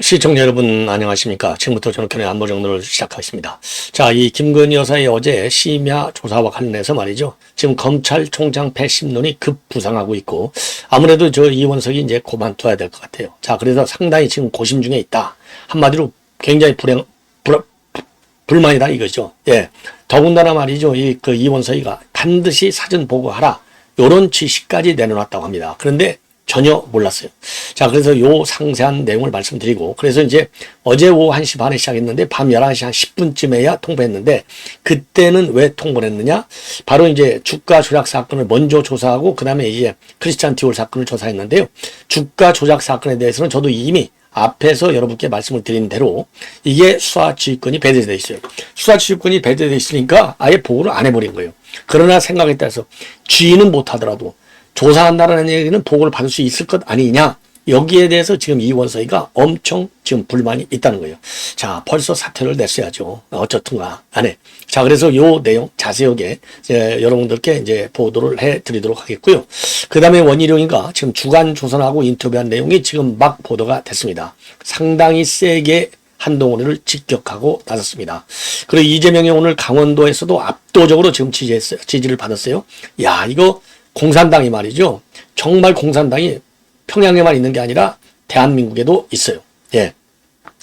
시청자 여러분 안녕하십니까. 지금부터 저녁견의 안보 정도를 시작하겠습니다. 자, 이 김건희 여사의 어제 심야 조사와 관련해서 말이죠. 지금 검찰총장 패심론이 급부상하고 있고 아무래도 저 이원석이 이제 그만둬야 될 것 같아요. 자, 그래서 상당히 지금 고심 중에 있다. 한마디로 굉장히 불만이다 이거죠. 예. 더군다나 말이죠. 그 이원석이가 반드시 사전 보고하라. 요런 지시까지 내려놨다고 합니다. 그런데 전혀 몰랐어요. 자, 그래서 요 상세한 내용을 말씀드리고, 그래서 이제 어제 오후 1시 반에 시작했는데, 밤 11시 한 10분쯤에야 통보했는데, 그때는 왜 통보를 했느냐? 바로 이제 주가 조작 사건을 먼저 조사하고, 그 다음에 이제 크리스찬 디올 사건을 조사했는데요. 주가 조작 사건에 대해서는 저도 이미 앞에서 여러분께 말씀을 드린 대로, 이게 수사지휘권이 배제되어 있어요. 수사지휘권이 배제되어 있으니까 아예 보고를 안 해버린 거예요. 그러나 생각에 따라서 지휘는 못하더라도, 조사한다는 얘기는 보고를 받을 수 있을 것 아니냐. 여기에 대해서 지금 이원석이가 엄청 지금 불만이 있다는 거예요. 자, 벌써 사퇴를 냈어야죠. 어쨌든가 안에. 자, 그래서 요 내용 자세하게 여러분들께 이제 보도를 해 드리도록 하겠고요. 그 다음에 원희룡이가 지금 주간조선하고 인터뷰한 내용이 지금 막 보도가 됐습니다. 상당히 세게 한동훈을 직격하고 나섰습니다. 그리고 이재명이 오늘 강원도에서도 압도적으로 지금 지지를 받았어요. 야, 이거 공산당이 말이죠. 정말 공산당이 평양에만 있는 게 아니라 대한민국에도 있어요. 예.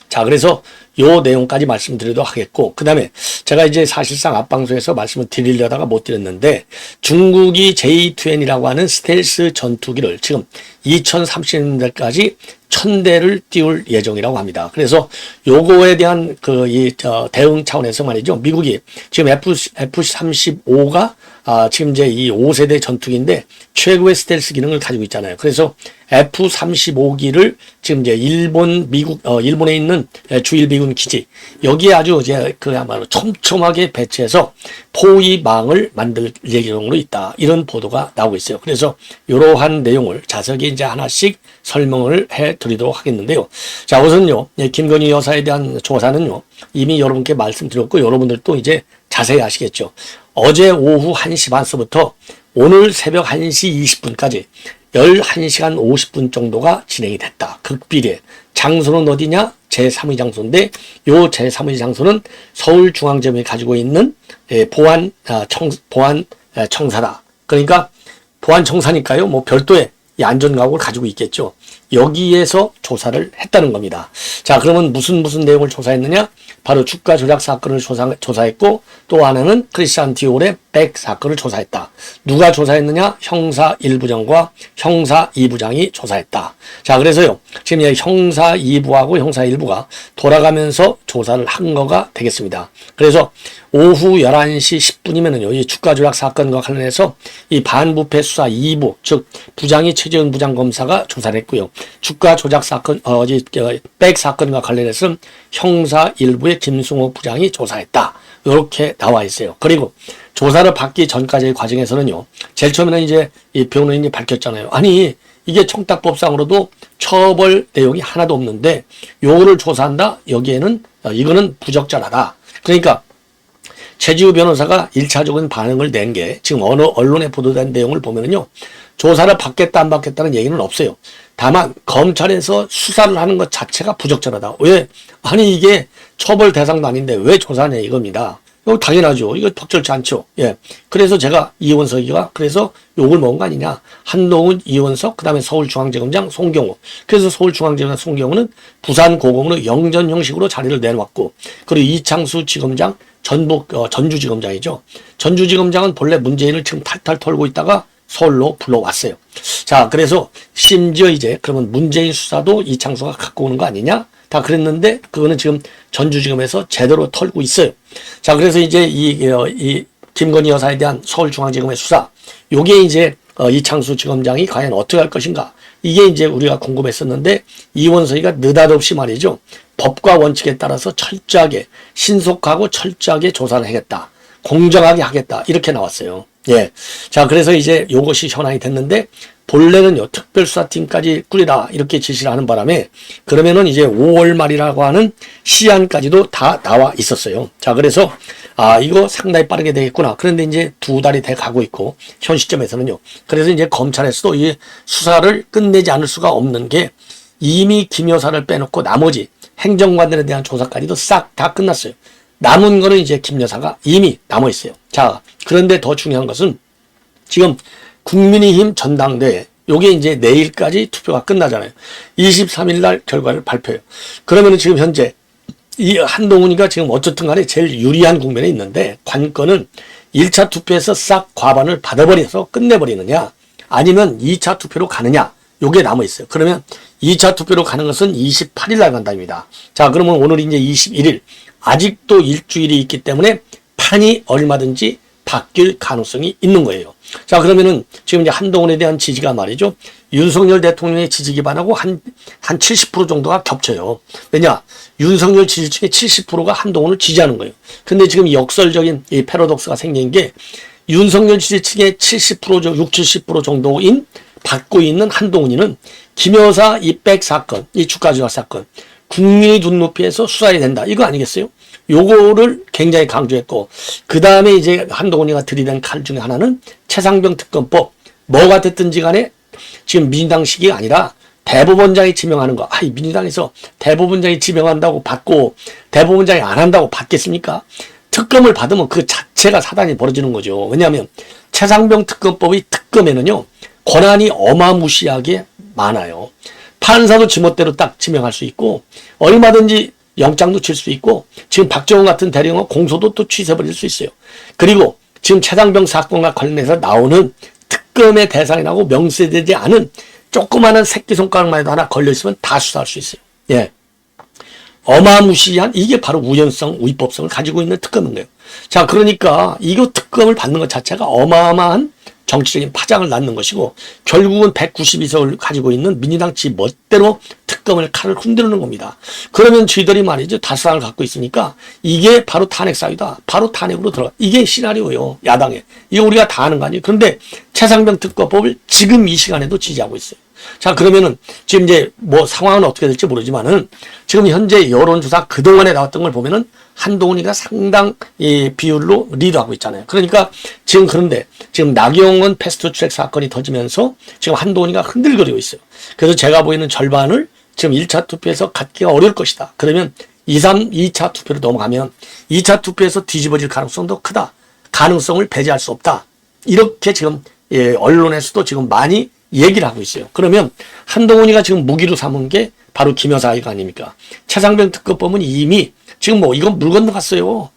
자, 그래서 요 내용까지 말씀드리도록 하겠고, 그 다음에 제가 이제 사실상 앞방송에서 말씀을 드리려다가 못 드렸는데, 중국이 J2N이라고 하는 스텔스 전투기를 지금 2030년대까지 1000대를 띄울 예정이라고 합니다. 그래서 요거에 대한 대응 차원에서 말이죠. 미국이 지금 F-35가 지금 이제 이 5세대 전투기인데 최고의 스텔스 기능을 가지고 있잖아요. 그래서 F-35기를 지금 이제 일본에 있는 주일미군 기지, 여기에 아주 이제 그야말로 촘촘하게 배치해서 포위망을 만들 예정으로 있다. 이런 보도가 나오고 있어요. 그래서 이러한 내용을 자세하게 이제 하나씩 설명을 해 드리도록 하겠는데요. 자, 우선요, 김건희 여사에 대한 조사는요, 이미 여러분께 말씀드렸고, 여러분들도 이제 자세히 아시겠죠. 어제 오후 1시 반서부터 오늘 새벽 1시 20분까지 11시간 50분 정도가 진행이 됐다. 극비례. 장소는 어디냐? 제3의 장소인데, 요 제3의 장소는 서울중앙지검이 가지고 있는 보안 청사다. 그러니까 보안 청사니까요. 뭐 별도의 이 안전각을 가지고 있겠죠. 여기에서 조사를 했다는 겁니다. 자, 그러면 무슨 내용을 조사했느냐? 바로 주가 조작 사건을 조사했고, 또 하나는 크리스찬 디올의 백 사건을 조사했다. 누가 조사했느냐? 형사 1부장과 형사 2부장이 조사했다. 자, 그래서요, 지금 형사 2부하고 형사 1부가 돌아가면서 조사를 한 거가 되겠습니다. 그래서 오후 11시 10분이면은요, 이 주가 조작 사건과 관련해서 이 반부패 수사 2부, 즉, 부장이 최재훈 부장검사가 조사를 했고요. 주가 조작 사건, 백 사건과 관련해서는 형사 1부의 김승호 부장이 조사했다. 이렇게 나와 있어요. 그리고 조사를 받기 전까지의 과정에서는요, 제일 처음에는 이제 이 변호인이 밝혔잖아요. 아니, 이게 청탁법상으로도 처벌 내용이 하나도 없는데, 요거를 조사한다? 여기에는, 이거는 부적절하다. 그러니까, 최지우 변호사가 1차적인 반응을 낸 게 지금 어느 언론에 보도된 내용을 보면은요, 조사를 받겠다 안 받겠다는 얘기는 없어요. 다만 검찰에서 수사를 하는 것 자체가 부적절하다. 왜? 아니, 이게 처벌 대상도 아닌데 왜 조사하냐 이겁니다. 이거 당연하죠. 이거 적절치 않죠. 예. 그래서 제가 이원석이가 그래서 욕을 먹은 거 아니냐. 한동훈, 이원석, 그 다음에 서울중앙지검장 송경호. 그래서 서울중앙지검장 송경호는 부산고검으로 영전 형식으로 자리를 내놓았고, 그리고 이창수 지검장, 전주지검장이죠. 전주지검장은 본래 문재인을 지금 탈탈 털고 있다가 서울로 불러왔어요. 자, 그래서 심지어 이제 그러면 문재인 수사도 이창수가 갖고 오는 거 아니냐? 다 그랬는데 그거는 지금 전주지검에서 제대로 털고 있어요. 자, 그래서 이제 이 김건희 여사에 대한 서울중앙지검의 수사, 요게 이제 이창수 지검장이 과연 어떻게 할 것인가? 이게 이제 우리가 궁금했었는데 이원석이가 느닷없이 말이죠. 법과 원칙에 따라서 철저하게 신속하고 철저하게 조사를 하겠다. 공정하게 하겠다. 이렇게 나왔어요. 예. 자, 그래서 이제 요것이 현황이 됐는데 본래는요, 특별수사팀까지 꾸리라 이렇게 지시를 하는 바람에 그러면은 이제 5월 말이라고 하는 시한까지도 다 나와 있었어요. 자, 그래서 이거 상당히 빠르게 되겠구나. 그런데 이제 2달이 돼 가고 있고 현 시점에서는요. 그래서 이제 검찰에서도 이 수사를 끝내지 않을 수가 없는 게 이미 김 여사를 빼놓고 나머지 행정관들에 대한 조사까지도 싹 다 끝났어요. 남은 거는 이제 김 여사가 이미 남아 있어요. 자, 그런데 더 중요한 것은 지금 국민의힘 전당대회 요게 이제 내일까지 투표가 끝나잖아요. 23일 날 결과를 발표해요. 그러면은 지금 현재 이 한동훈이가 지금 어쨌든 간에 제일 유리한 국면에 있는데 관건은 1차 투표에서 싹 과반을 받아버려서 끝내버리느냐 아니면 2차 투표로 가느냐 요게 남아 있어요. 그러면 2차 투표로 가는 것은 28일 날 간답니다. 자, 그러면 오늘 이제 21일 아직도 일주일이 있기 때문에 판이 얼마든지 바뀔 가능성이 있는 거예요. 자, 그러면은 지금 이제 한동훈에 대한 지지가 말이죠. 윤석열 대통령의 지지 기반하고 한 70% 정도가 겹쳐요. 왜냐? 윤석열 지지층의 70%가 한동훈을 지지하는 거예요. 근데 지금 역설적인 이 패러독스가 생긴 게 윤석열 지지층의 70%, 60, 70% 정도인 받고 있는 한동훈이는 김 여사 이 백 사건, 이 주가 조작 사건, 국민의 눈높이에서 수사해야 된다. 이거 아니겠어요? 요거를 굉장히 강조했고, 그 다음에 이제 한동훈이가 들이댄 칼 중에 하나는 최상병 특검법, 뭐가 됐든지 간에 지금 민주당식이 아니라 대법원장이 지명하는 거. 이 민주당에서 대법원장이 지명한다고 받고 대법원장이 안 한다고 받겠습니까? 특검을 받으면 그 자체가 사단이 벌어지는 거죠. 왜냐하면 최상병 특검법의 특검에는요, 권한이 어마무시하게 많아요. 판사도 지멋대로 딱 지명할 수 있고, 얼마든지 영장도 칠 수 있고, 지금 박정훈 같은 대령은 공소도 또 취소해버릴 수 있어요. 그리고 지금 최상병 사건과 관련해서 나오는 특검의 대상이라고 명시되지 않은 조그마한 새끼손가락만 해도 하나 걸려있으면 다 수사할 수 있어요. 예. 어마무시한, 이게 바로 우연성, 위법성을 가지고 있는 특검인 거예요. 자, 그러니까 이거 특검을 받는 것 자체가 어마어마한 정치적인 파장을 낳는 것이고, 결국은 192석을 가지고 있는 민주당 지 멋대로 특검을 칼을 흔드는 겁니다. 그러면 쥐들이 말이죠, 다수당을 갖고 있으니까 이게 바로 탄핵 사유다. 바로 탄핵으로 들어가. 이게 시나리오예요, 야당에. 이거 우리가 다 아는 거 아니에요. 그런데 최상병 특검법을 지금 이 시간에도 지지하고 있어요. 자, 그러면은 지금 이제 뭐 상황은 어떻게 될지 모르지만은 지금 현재 여론조사 그동안에 나왔던 걸 보면은 한동훈이가 상당 비율로 리드하고 있잖아요. 그러니까 지금 그런데 지금 나경원 패스트트랙 사건이 터지면서 지금 한동훈이가 흔들거리고 있어요. 그래서 제가 보이는 절반을 지금 1차 투표에서 갖기가 어려울 것이다. 그러면 2차 투표로 넘어가면 2차 투표에서 뒤집어질 가능성도 크다. 가능성을 배제할 수 없다. 이렇게 지금 언론에서도 지금 많이 얘기를 하고 있어요. 그러면 한동훈이가 지금 무기로 삼은 게 바로 김 여사 이거 아닙니까? 최상병 특검법은 이미 지금 뭐 이건 물 건너갔어요.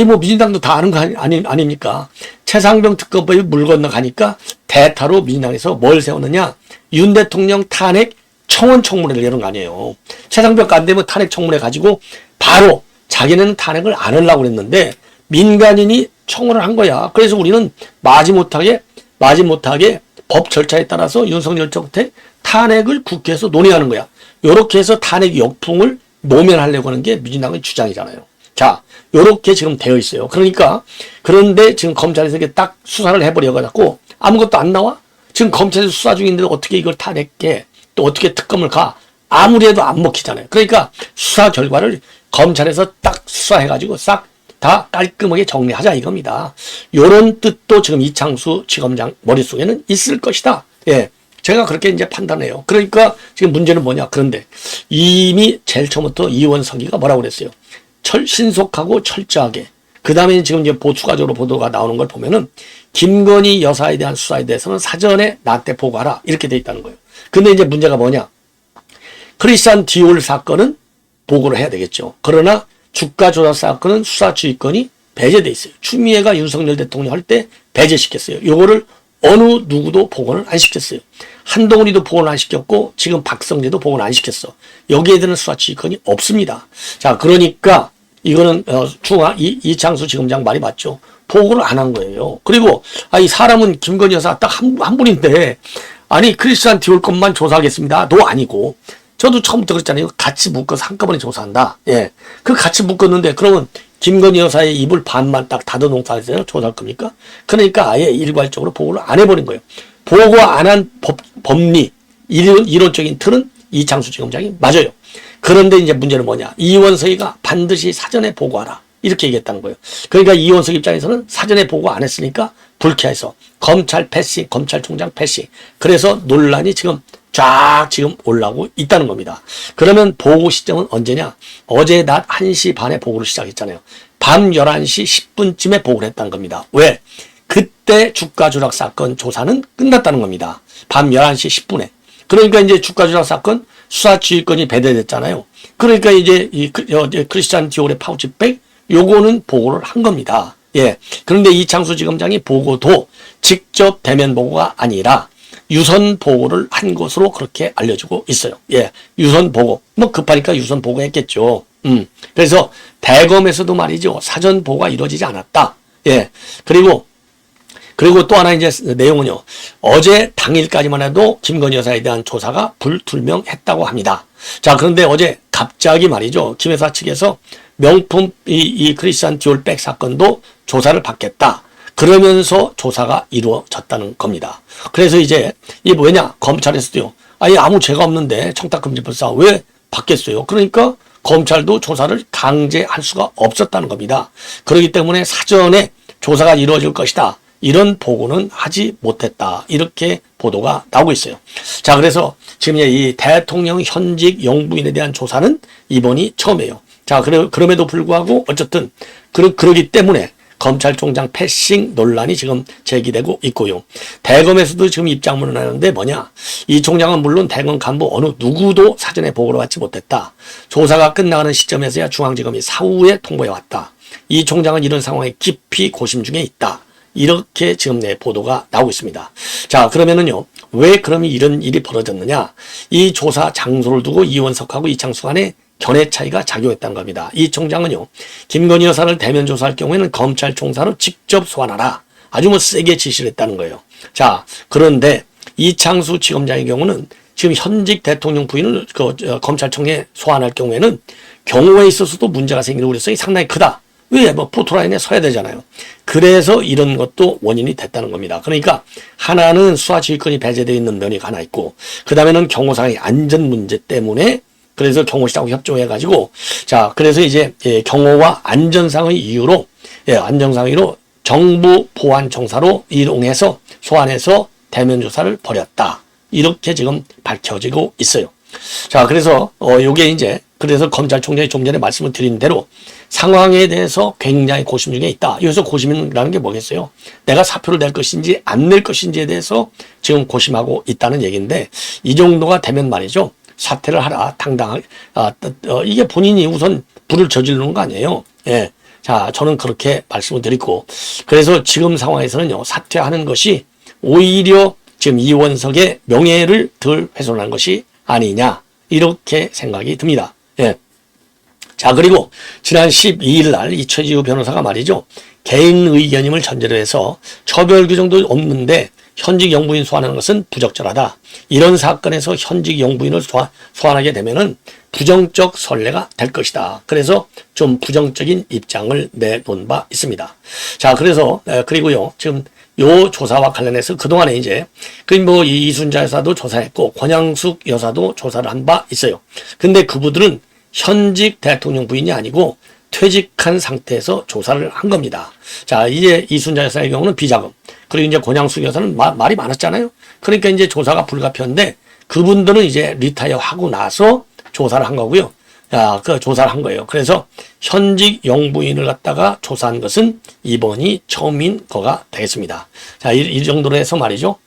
뭐 민주당도 다 아는 거 아닙니까? 최상병 특검법이 물 건너가니까 대타로 민주당에서 뭘 세우느냐? 윤 대통령 탄핵 청원 청문회를 여는 거 아니에요. 최상병 안 되면 탄핵 청문회 가지고 바로 자기네는 탄핵을 안 하려고 그랬는데 민간인이 청원을 한 거야. 그래서 우리는 마지못하게 법 절차에 따라서 윤석열 정부의 탄핵을 국회에서 논의하는 거야. 요렇게 해서 탄핵 역풍을 모면하려고 하는 게 민주당의 주장이잖아요. 자, 요렇게 지금 되어 있어요. 그러니까, 그런데 지금 검찰에서 이렇게 딱 수사를 해버려가지고 아무것도 안 나와? 지금 검찰에서 수사 중인데 어떻게 이걸 탄핵해? 또 어떻게 특검을 가? 아무리 해도 안 먹히잖아요. 그러니까 수사 결과를 검찰에서 딱 수사해가지고 싹 다 깔끔하게 정리하자 이겁니다. 요런 뜻도 지금 이창수 지검장 머릿속에는 있을 것이다. 예. 제가 그렇게 이제 판단해요. 그러니까 지금 문제는 뭐냐. 그런데 이미 제일 처음부터 이원석이가 뭐라고 그랬어요. 신속하고 철저하게. 그 다음에 지금 이제 추가적으로 보도가 나오는 걸 보면은 김건희 여사에 대한 수사에 대해서는 사전에 나한테 보고하라. 이렇게 돼 있다는 거예요. 근데 이제 문제가 뭐냐. 크리스찬 디올 사건은 보고를 해야 되겠죠. 그러나 주가 조작 사건은 수사 지휘권이 배제돼 있어요. 추미애가 윤석열 대통령 할 때 배제시켰어요. 요거를 어느 누구도 보고는 안 시켰어요. 한동훈이도 보고는 안 시켰고 지금 박성재도 보고는 안 시켰어. 여기에 대한 수사 지휘권이 없습니다. 자, 그러니까 이거는 이창수 지검장 말이 맞죠. 보고를 안 한 거예요. 그리고 이 사람은 김건희 여사 딱 한 분인데 크리스찬 디올 것만 조사하겠습니다. 도 아니고 저도 처음부터 그랬잖아요. 같이 묶어서 한꺼번에 조사한다. 예. 그 같이 묶었는데, 그러면 김건희 여사의 입을 반만 딱 닫아놓고 조사할 겁니까? 그러니까 아예 일괄적으로 보고를 안 해버린 거예요. 보고 안 한 법리, 이론적인 틀은 이창수 지검장이 맞아요. 그런데 이제 문제는 뭐냐. 이원석이가 반드시 사전에 보고하라. 이렇게 얘기했다는 거예요. 그러니까 이원석 입장에서는 사전에 보고 안 했으니까 불쾌해서 검찰 패싱, 검찰총장 패싱. 그래서 논란이 지금 쫙 지금 올라오고 있다는 겁니다. 그러면 보고 시점은 언제냐? 어제 낮 1시 반에 보고를 시작했잖아요. 밤 11시 10분쯤에 보고를 했다는 겁니다. 왜? 그때 주가 조작 사건 조사는 끝났다는 겁니다. 밤 11시 10분에. 그러니까 이제 주가 조작 사건 수사 지휘권이 배제됐잖아요. 그러니까 이제 이 크리스찬 디올의 파우치백 요거는 보고를 한 겁니다. 예. 그런데 이창수 지검장이 보고도 직접 대면 보고가 아니라 유선 보고를 한 것으로 그렇게 알려지고 있어요. 예. 유선 보고. 뭐 급하니까 유선 보고했겠죠. 그래서 대검에서도 말이죠. 사전 보고가 이루어지지 않았다. 예. 그리고 또 하나 이제 내용은요. 어제 당일까지만 해도 김건희 여사에 대한 조사가 불투명했다고 합니다. 자, 그런데 어제 갑자기 말이죠. 김 여사 측에서 명품 이 크리스찬 디올백 사건도 조사를 받겠다. 그러면서 조사가 이루어졌다는 겁니다. 그래서 이제 이 뭐냐? 검찰에서도요. 아니 아무 죄가 없는데 청탁금지법사 왜 받겠어요? 그러니까 검찰도 조사를 강제할 수가 없었다는 겁니다. 그렇기 때문에 사전에 조사가 이루어질 것이다. 이런 보고는 하지 못했다. 이렇게 보도가 나오고 있어요. 자, 그래서 지금 이 대통령 현직 영부인에 대한 조사는 이번이 처음이에요. 자, 그럼에도 불구하고 어쨌든 그러기 때문에 검찰총장 패싱 논란이 지금 제기되고 있고요. 대검에서도 지금 입장문을 하는데 뭐냐. 이 총장은 물론 대검 간부 어느 누구도 사전에 보고를 받지 못했다. 조사가 끝나가는 시점에서야 중앙지검이 사후에 통보해왔다. 이 총장은 이런 상황에 깊이 고심 중에 있다. 이렇게 지금 보도가 나오고 있습니다. 자, 그러면은요, 왜 그럼 이런 일이 벌어졌느냐? 이 조사 장소를 두고 이원석하고 이창수 간에 견해 차이가 작용했다는 겁니다. 이 총장은요, 김건희 여사를 대면 조사할 경우에는 검찰 총사로 직접 소환하라. 아주 뭐 세게 지시를 했다는 거예요. 자, 그런데 이창수 지검장의 경우는 지금 현직 대통령 부인을 검찰청에 소환할 경우에는 경호에 있어서도 문제가 생길 우려성이 상당히 크다. 왜? 뭐 포토라인에 서야 되잖아요. 그래서 이런 것도 원인이 됐다는 겁니다. 그러니까 하나는 수사 지휘권이 배제되어 있는 면이 하나 있고, 그 다음에는 경호상의 안전 문제 때문에 그래서 경호실하고 협조해가지고, 자, 그래서 이제 경호와 안전상의 이유로, 안전상의로 정부 보안청사로 이동해서 소환해서 대면 조사를 벌였다. 이렇게 지금 밝혀지고 있어요. 자, 그래서 요게 이제 그래서 검찰총장이 좀 전에 말씀을 드린 대로 상황에 대해서 굉장히 고심 중에 있다. 여기서 고심이라는 게 뭐겠어요? 내가 사표를 낼 것인지 안 낼 것인지에 대해서 지금 고심하고 있다는 얘기인데, 이 정도가 되면 말이죠. 사퇴를 하라. 당당하게. 이게 본인이 우선 불을 저지르는 거 아니에요. 예. 자, 저는 그렇게 말씀을 드리고, 그래서 지금 상황에서는요, 사퇴하는 것이 오히려 지금 이원석의 명예를 덜 훼손한 것이 아니냐. 이렇게 생각이 듭니다. 예. 자, 그리고 지난 12일 날 이 최지우 변호사가 말이죠. 개인 의견임을 전제로 해서 처벌 규정도 없는데 현직 영부인 소환하는 것은 부적절하다. 이런 사건에서 현직 영부인을 소환하게 되면은 부정적 선례가 될 것이다. 그래서 좀 부정적인 입장을 내놓은 바 있습니다. 자, 그래서 그리고요. 지금 요 조사와 관련해서 그동안에 이제 뭐 이순자 여사도 조사했고 권양숙 여사도 조사를 한 바 있어요. 근데 그분들은 현직 대통령 부인이 아니고 퇴직한 상태에서 조사를 한 겁니다. 자, 이제 이순자 여사의 경우는 비자금, 그리고 이제 권양숙 여사는 말이 많았잖아요. 그러니까 이제 조사가 불가피한데 그분들은 이제 리타이어 하고 나서 조사를 한 거고요. 그 조사를 한 거예요. 그래서 현직 영부인을 갖다가 조사한 것은 이번이 처음인 거가 되겠습니다. 자, 이 정도로 해서 말이죠.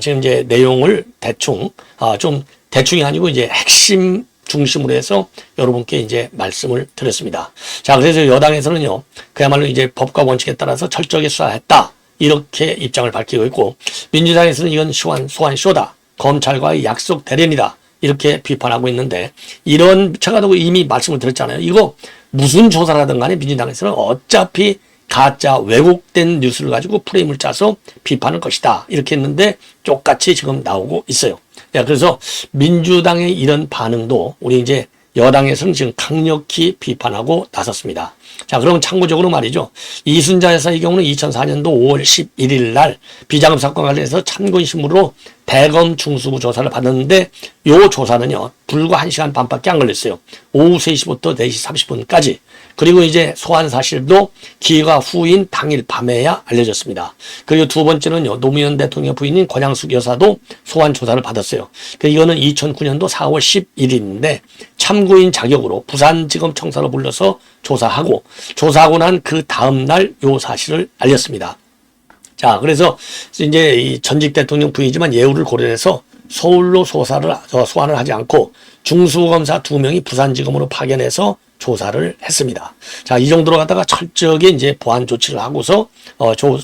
지금 이제 내용을 대충, 좀 대충이 아니고 이제 핵심 중심으로 해서 여러분께 이제 말씀을 드렸습니다. 자, 그래서 여당에서는요, 그야말로 이제 법과 원칙에 따라서 철저하게 수사했다. 이렇게 입장을 밝히고 있고, 민주당에서는 이건 소환 쇼다. 검찰과의 약속 대련이다. 이렇게 비판하고 있는데, 이런, 제가 이미 말씀을 드렸잖아요. 이거 무슨 조사를 하든 간에 민주당에서는 어차피 가짜 왜곡된 뉴스를 가지고 프레임을 짜서 비판할 것이다. 이렇게 했는데 똑같이 지금 나오고 있어요. 그래서 민주당의 이런 반응도 우리 이제 여당에서는 지금 강력히 비판하고 나섰습니다. 자, 그럼 참고적으로 말이죠. 이순자 여사의 경우는 2004년도 5월 11일 날 비자금 사건 관련해서 참고인 신문으로 대검 중수부 조사를 받았는데 요 조사는요. 불과 1시간 반밖에 안 걸렸어요. 오후 3시부터 4시 30분까지. 그리고 이제 소환 사실도 기가 후인 당일 밤에야 알려졌습니다. 그리고 두 번째는요. 노무현 대통령 부인인 권양숙 여사도 소환 조사를 받았어요. 이거는 2009년도 4월 11일인데 참고인 자격으로 부산지검 청사로 불러서 조사하고 난 그 다음날 요 사실을 알렸습니다. 자, 그래서 이제 이 전직 대통령 부인이지만 예우를 고려해서 서울로 소환을 하지 않고 중수검사 2명이 부산지검으로 파견해서 조사를 했습니다. 자, 이 정도로 갖다가 철저하게 이제 보안 조치를 하고서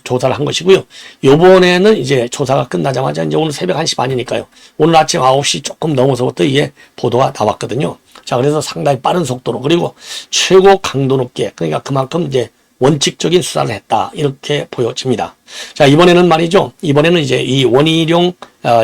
조사를 한 것이고요. 요번에는 이제 조사가 끝나자마자 이제 오늘 새벽 1시 반이니까요. 오늘 아침 9시 조금 넘어서부터 이게 보도가 나왔거든요. 자, 그래서 상당히 빠른 속도로 그리고 최고 강도 높게 그러니까 그만큼 이제 원칙적인 수사를 했다. 이렇게 보여집니다. 자, 이번에는 말이죠. 이번에는 이제 이 원희룡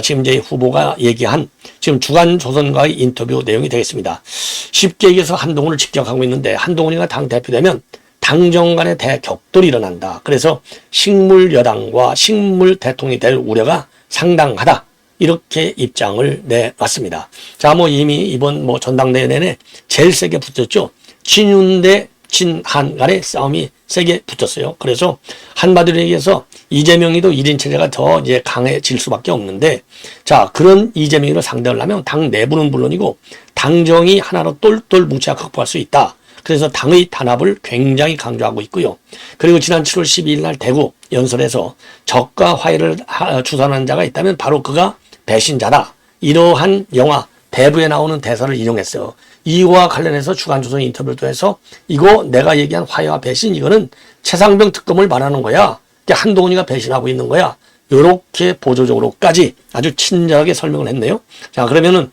지금 이제 후보가 얘기한 지금 주간조선과의 인터뷰 내용이 되겠습니다. 쉽게 얘기해서 한동훈을 직격하고 있는데 한동훈이가 당 대표되면 당정 간의 대격돌이 일어난다. 그래서 식물 여당과 식물 대통령이 될 우려가 상당하다. 이렇게 입장을 내놨습니다. 자, 뭐 이미 이번 뭐 전당대회 내내 제일 세게 붙었죠. 친윤 대 친한 간의 싸움이 세게 붙었어요. 그래서 한마디로 얘기해서 이재명이도 1인 체제가 더 이제 강해질 수밖에 없는데 자, 그런 이재명이를 상대를 하면 당 내부는 물론이고 당정이 하나로 똘똘 뭉쳐야 극복할 수 있다. 그래서 당의 단합을 굉장히 강조하고 있고요. 그리고 지난 7월 12일 날 대구 연설에서 적과 화해를 주선한 자가 있다면 바로 그가 배신자다. 이러한 영화 대부에 나오는 대사를 인용했어요. 이와 관련해서 주간조선 인터뷰도 해서 이거 내가 얘기한 화해와 배신 이거는 최상병 특검을 말하는 거야. 한동훈이가 배신하고 있는 거야. 이렇게 보조적으로까지 아주 친절하게 설명을 했네요. 자, 그러면은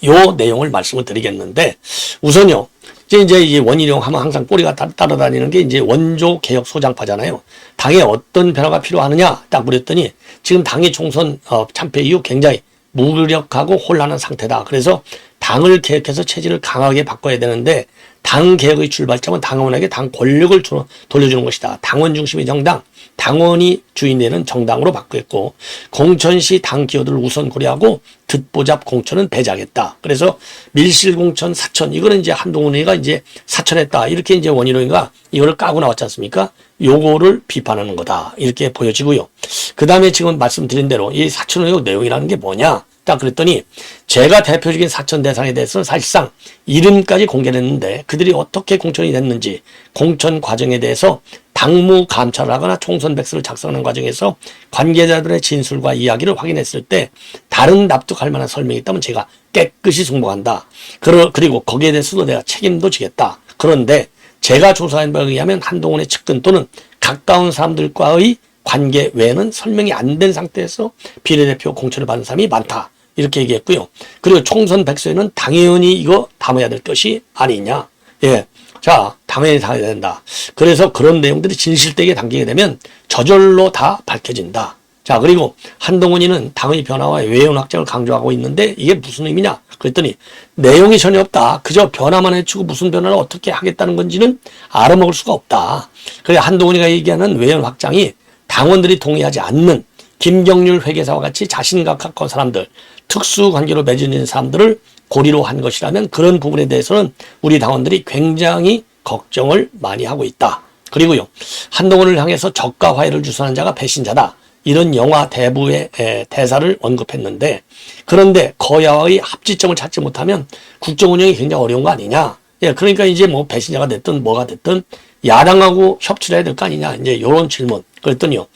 요 내용을 말씀을 드리겠는데 우선요. 이제 이 원희룡 하면 항상 꼬리가 따라다니는 게 이제 원조 개혁 소장파잖아요. 당에 어떤 변화가 필요하느냐 딱 물었더니 지금 당의 총선 참패 이후 굉장히 무력하고 혼란한 상태다. 그래서 당을 개혁해서 체질을 강하게 바꿔야 되는데 당 개혁의 출발점은 당원에게 당 권력을 돌려주는 것이다. 당원 중심의 정당, 당원이 주인되는 정당으로 바꾸겠고 공천시 당 기여들을 우선 고려하고 듣보잡 공천은 배제하겠다. 그래서 밀실 공천 사천 이거는 이제 한동훈이가 이제 사천했다. 이렇게 이제 원희룡이가 이거를 까고 나왔지 않습니까? 요거를 비판하는 거다. 이렇게 보여지고요. 그 다음에 지금 말씀드린 대로 이 사천의혹 내용이라는 게 뭐냐? 딱 그랬더니 제가 대표적인 사천 대상에 대해서는 사실상 이름까지 공개를 했는데 그들이 어떻게 공천이 됐는지 공천 과정에 대해서 당무 감찰을 하거나 총선 백서를 작성하는 과정에서 관계자들의 진술과 이야기를 확인했을 때 다른 납득할 만한 설명이 있다면 제가 깨끗이 승복한다. 그리고 거기에 대해서도 내가 책임도 지겠다. 그런데 제가 조사한 바에 의하면 한동훈의 측근 또는 가까운 사람들과의 관계 외에는 설명이 안 된 상태에서 비례대표 공천을 받은 사람이 많다. 이렇게 얘기했고요. 그리고 총선 백서에는 당연히 이거 담아야 될 것이 아니냐. 예. 자, 당연히 담아야 된다. 그래서 그런 내용들이 진실되게 담기게 되면 저절로 다 밝혀진다. 자, 그리고 한동훈이는 당의 변화와 외연 확장을 강조하고 있는데 이게 무슨 의미냐? 그랬더니 내용이 전혀 없다. 그저 변화만 해주고 무슨 변화를 어떻게 하겠다는 건지는 알아먹을 수가 없다. 그래 한동훈이가 얘기하는 외연 확장이 당원들이 동의하지 않는 김경률 회계사와 같이 자신과 가까운 사람들, 특수관계로 맺어진 있는 사람들을 고리로 한 것이라면 그런 부분에 대해서는 우리 당원들이 굉장히 걱정을 많이 하고 있다. 그리고요. 한동훈을 향해서 적과 화해를 주선한 자가 배신자다. 이런 영화 대부의 대사를 언급했는데 그런데 거야의 합지점을 찾지 못하면 국정 운영이 굉장히 어려운 거 아니냐. 예, 그러니까 이제 뭐 배신자가 됐든 뭐가 됐든 야당하고 협치를 해야 될 거 아니냐. 이제 이런 질문. 그랬더니요.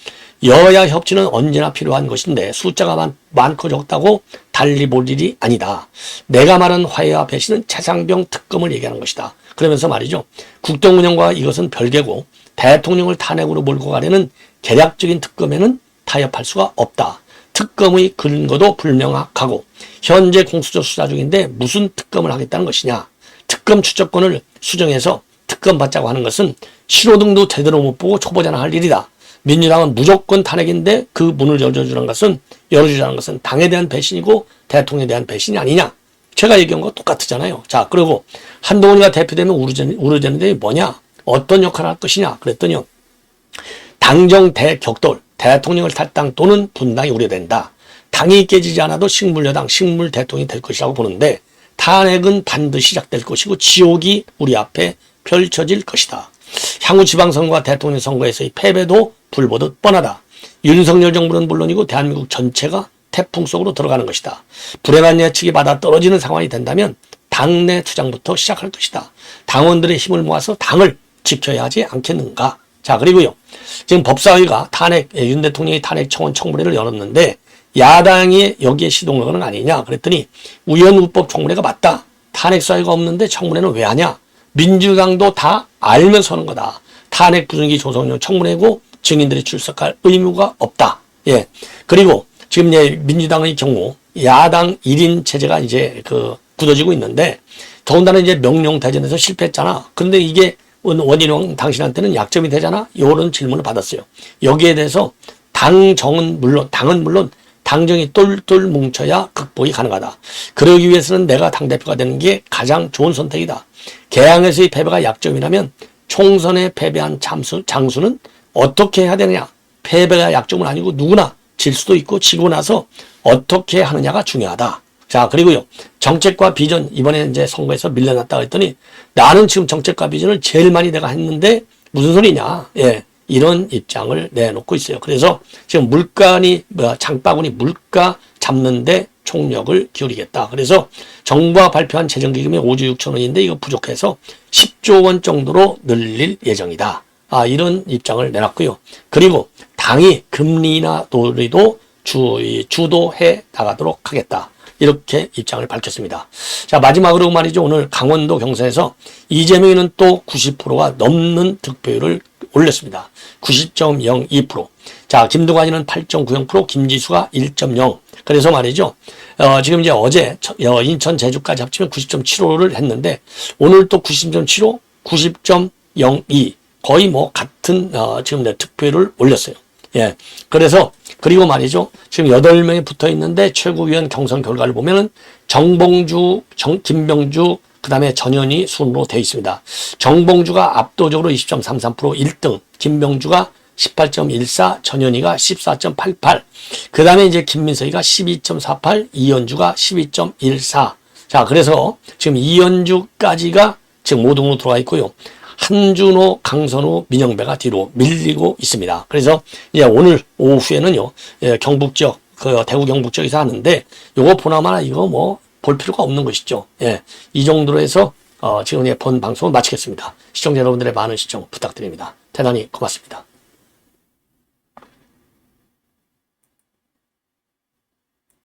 여야 협치는 언제나 필요한 것인데 숫자가 많고 적다고 달리 볼 일이 아니다. 내가 말한 화해와 배신은 최상병 특검을 얘기하는 것이다. 그러면서 말이죠. 국정 운영과 이것은 별개고 대통령을 탄핵으로 몰고 가려는 계략적인 특검에는 타협할 수가 없다. 특검의 근거도 불명확하고 현재 공수처 수사 중인데 무슨 특검을 하겠다는 것이냐. 특검 추적권을 수정해서 특검 받자고 하는 것은 신호등도 제대로 못 보고 초보자나 할 일이다. 민주당은 무조건 탄핵인데 그 문을 열어주자는 것은 당에 대한 배신이고 대통령에 대한 배신이 아니냐. 제가 얘기한 거 똑같잖아요. 자, 그리고 한동훈이가 대표되면 우려되는데 뭐냐? 어떤 역할을 할 것이냐? 그랬더니요. 당정 대격돌, 대통령을 탈당 또는 분당이 우려된다. 당이 깨지지 않아도 식물여당, 식물 대통령이 될 것이라고 보는데 탄핵은 반드시 시작될 것이고 지옥이 우리 앞에 펼쳐질 것이다. 향후 지방선거와 대통령 선거에서의 패배도 불보듯 뻔하다. 윤석열 정부는 물론이고 대한민국 전체가 태풍 속으로 들어가는 것이다. 불행한 예측이 받아 떨어지는 상황이 된다면 당내 투쟁부터 시작할 것이다. 당원들의 힘을 모아서 당을 지켜야 하지 않겠는가. 자, 그리고요. 지금 법사위가 윤 대통령이 탄핵 청원 청문회를 열었는데 야당이 여기에 시동하는 거 아니냐 그랬더니 우연우법 청문회가 맞다. 탄핵 사유가 없는데 청문회는 왜 하냐. 민주당도 다 알면서 하는 거다. 탄핵 부정기 조성용 청문회고 증인들이 출석할 의무가 없다. 예. 그리고 지금 민주당의 경우 야당 1인 체제가 이제 굳어지고 있는데 더군다나 이제 명령대전에서 실패했잖아. 근데 이게 원희룡 당신한테는 약점이 되잖아. 이런 질문을 받았어요. 여기에 대해서 당은 물론 당정이 똘똘 뭉쳐야 극복이 가능하다. 그러기 위해서는 내가 당대표가 되는 게 가장 좋은 선택이다. 개항에서의 패배가 약점이라면 총선에 패배한 장수는 어떻게 해야 되느냐. 패배가 약점은 아니고 누구나 질 수도 있고 지고 나서 어떻게 하느냐가 중요하다. 자, 그리고요. 정책과 비전 이번에 이제 선거에서 밀려났다고 했더니 나는 지금 정책과 비전을 제일 많이 내가 했는데 무슨 소리냐. 예. 이런 입장을 내놓고 있어요. 그래서 지금 장바구니 물가 잡는데 총력을 기울이겠다. 그래서 정부가 발표한 재정기금이 5조 6천 원인데 이거 부족해서 10조 원 정도로 늘릴 예정이다. 이런 입장을 내놨고요. 그리고 당이 금리나 도리도 주도해 나가도록 하겠다. 이렇게 입장을 밝혔습니다. 자, 마지막으로 말이죠. 오늘 강원도 경선에서 이재명이는 또 90%가 넘는 득표율을 올렸습니다. 90.02%. 자, 김두관이는 8.90%, 김지수가 1.0. 그래서 말이죠. 지금 이제 어제 인천 제주까지 합치면 90.75를 했는데 오늘 또 90.75, 90.02 거의 같은 지금 득표율을 올렸어요. 예. 그래서 그리고 말이죠. 지금 8명이 붙어 있는데 최고위원 경선 결과를 보면은 정봉주, 김병주, 그 다음에 전현희 순으로 되어 있습니다. 정봉주가 압도적으로 20.33% 1등, 김병주가 18.14, 전현희가 14.88, 그 다음에 이제 김민석이가 12.48, 이현주가 12.14. 자, 그래서 지금 이현주까지가 지금 5등으로 들어와 있고요. 한준호, 강선우, 민영배가 뒤로 밀리고 있습니다. 그래서 이제 오늘 오후에는요, 경북 지역, 대구 경북 지역에서 하는데, 요거 보나마나 이거 볼 필요가 없는 것이죠. 예. 이 정도로 해서, 지금 본 방송을 마치겠습니다. 시청자 여러분들의 많은 시청 부탁드립니다. 대단히 고맙습니다.